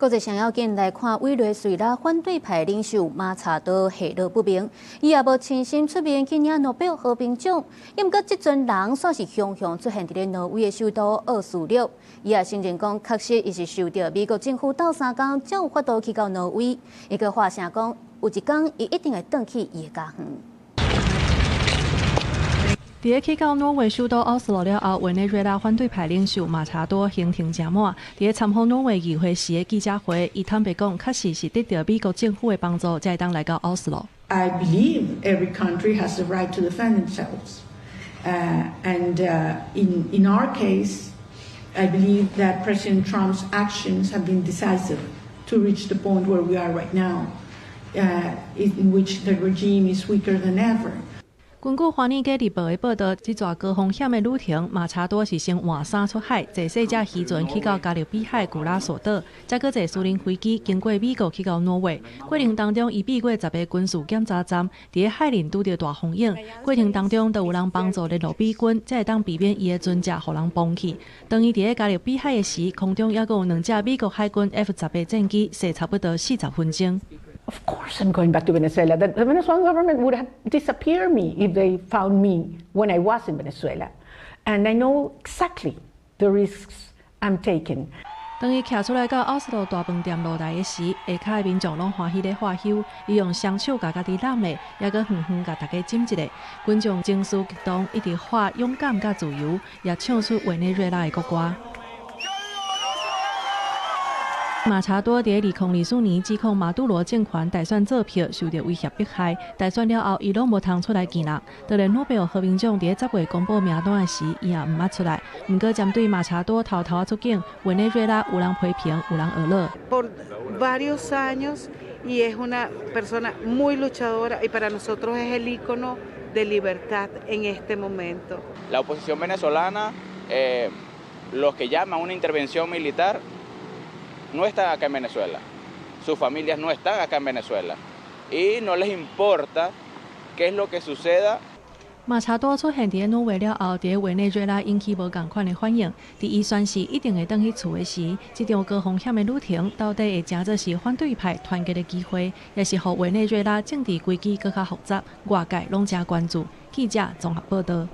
国际上要紧来看委内瑞拉反对派领袖马查多下落不明，伊也无亲身出面去领诺贝尔和平奖。不过，这群人算是雄雄出现伫咧挪威的首都奥斯陆。伊也承认讲，确实伊是受到美国政府斗3天，才有法度去到挪威。伊个话声讲，有一天伊一定会返去伊的家乡。 伫去到挪威首都奥斯陆了后，委内瑞拉反对派领袖马查多行程正满。伫参访挪威议会时的记者会，伊坦白讲，确实是得到美国政府的帮助，才会当来到奥斯陆。I believe every country has the right to defend themselves, in our case, I believe that President Trump's actions have been decisive to reach the point where we are right now, in which the regime is weaker than ever. 根据《华尔街日报》的报道，这座高风险的旅程，马查多是先换衫出海，坐细只渔船去到加勒比海古拉索岛，再搁坐私人飞机经过美国去到挪威。过程当中，伊避过10个军事检查站，伫海里拄到大风影。过程当中，都有人帮助联络美军，才会当避免伊的船只互人崩去。当伊伫加勒比海的时，空中还有2架美国海军 F-18战机，驶差不多40分钟。 Of course, I'm going back to Venezuela. The Venezuelan government would have disappeared me if they found me when I was in Venezuela. And I know exactly the risks I'm taking. 当伊骑出来到奥斯陆大饭店落台的时，下骹的民众拢欢喜咧喝酒，伊用双手甲家己揽的，也搁远远甲大家斟一个。群众情绪激动，一直喊勇敢甲自由，也唱出委内瑞拉的国歌。 马查多伫2024年指控马杜罗政权大选作票，受到威胁迫害。大选了后，伊拢无通出来见人。当然，诺贝尔和平奖伫10月公布名单的时，伊也毋捌出来。不过，针对马查多偷偷出境，委内瑞拉有人批评，有人娱乐。Por varios años y es una persona muy luchadora y para nosotros es el ícono de libertad en este momento. La oposición venezolana, los que llaman una intervención militar. No están acá en Venezuela, sus familias no están acá en Venezuela y no les importa qué es lo que suceda. 马查多出现伫挪威了后，伫委内瑞拉引起无共款的反应。伫伊宣誓一定会返去厝的时，这场高风险的旅程到底会真做是反对派团结的机会，也是互委内瑞拉政治危机更较复杂？外界拢真关注。记者综合报道。